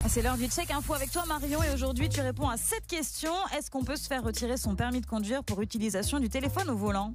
C'est l'heure du check info avec toi Marion et aujourd'hui tu réponds à cette question. Est-ce qu'on peut se faire retirer son permis de conduire pour utilisation du téléphone au volant ?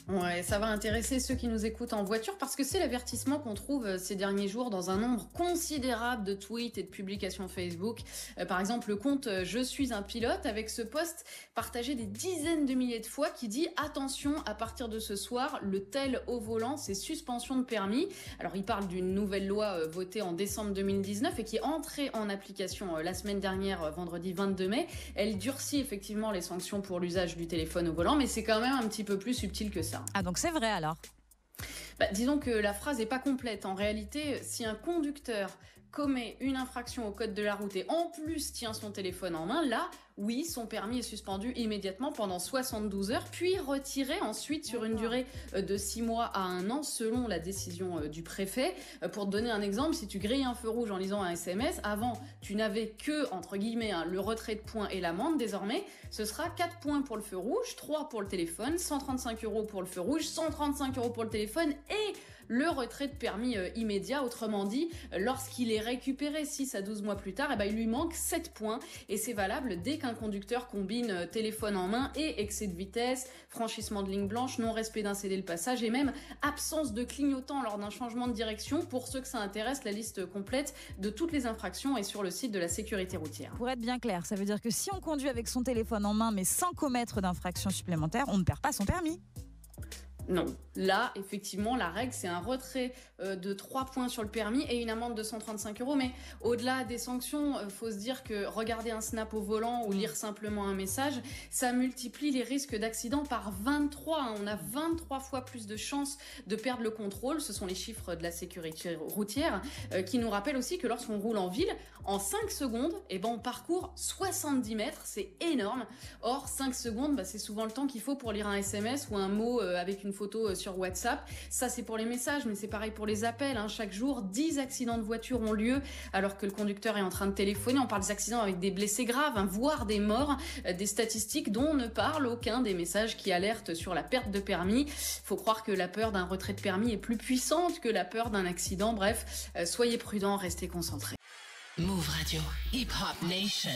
Ouais, ça va intéresser ceux qui nous écoutent en voiture parce que c'est l'avertissement qu'on trouve ces derniers jours dans un nombre considérable de tweets et de publications Facebook. Par exemple, le compte « Je suis un pilote » avec ce post partagé des dizaines de milliers de fois qui dit « Attention, à partir de ce soir, le tel au volant, c'est suspension de permis ». Alors, il parle d'une nouvelle loi votée en décembre 2019 et qui est entrée en application la semaine dernière, vendredi 22 mai. Elle durcit effectivement les sanctions pour l'usage du téléphone au volant, mais c'est quand même un petit peu plus subtil que ça. Ah donc c'est vrai alors ? Disons que la phrase n'est pas complète. En réalité, si un conducteur commet une infraction au code de la route et en plus tient son téléphone en main, là, oui, son permis est suspendu immédiatement pendant 72 heures, puis retiré ensuite sur une durée de 6 mois à 1 an selon la décision du préfet. Pour te donner un exemple, si tu grilles un feu rouge en lisant un SMS, avant, tu n'avais que, entre guillemets, le retrait de points et l'amende. Désormais, ce sera 4 points pour le feu rouge, 3 pour le téléphone, 135 € pour le feu rouge, 135 € pour le téléphone et le retrait de permis immédiat. Autrement dit, lorsqu'il est récupéré 6 à 12 mois plus tard, il lui manque 7 points et c'est valable dès qu'un conducteur combine téléphone en main et excès de vitesse, franchissement de ligne blanche, non-respect d'un cédé le passage et même absence de clignotant lors d'un changement de direction. Pour ceux que ça intéresse, la liste complète de toutes les infractions est sur le site de la sécurité routière. Pour être bien clair, ça veut dire que si on conduit avec son téléphone en main mais sans commettre d'infraction supplémentaire, on ne perd pas son permis. Non. Là, effectivement, la règle, c'est un retrait de 3 points sur le permis et une amende de 135 €. Mais au-delà des sanctions, faut se dire que regarder un snap au volant ou lire simplement un message, ça multiplie les risques d'accident par 23. On a 23 fois plus de chances de perdre le contrôle. Ce sont les chiffres de la sécurité routière qui nous rappellent aussi que lorsqu'on roule en ville, en 5 secondes, on parcourt 70 mètres. C'est énorme. Or, 5 secondes, c'est souvent le temps qu'il faut pour lire un SMS ou un mot avec une photo sur WhatsApp. Ça, c'est pour les messages, mais c'est pareil pour les appels. Chaque jour, 10 accidents de voiture ont lieu alors que le conducteur est en train de téléphoner. On parle des accidents avec des blessés graves, voire des morts. Des statistiques dont ne parle aucun des messages qui alertent sur la perte de permis. Faut croire que la peur d'un retrait de permis est plus puissante que la peur d'un accident. Bref, soyez prudents, restez concentrés. Move Radio, Hip Hop Nation.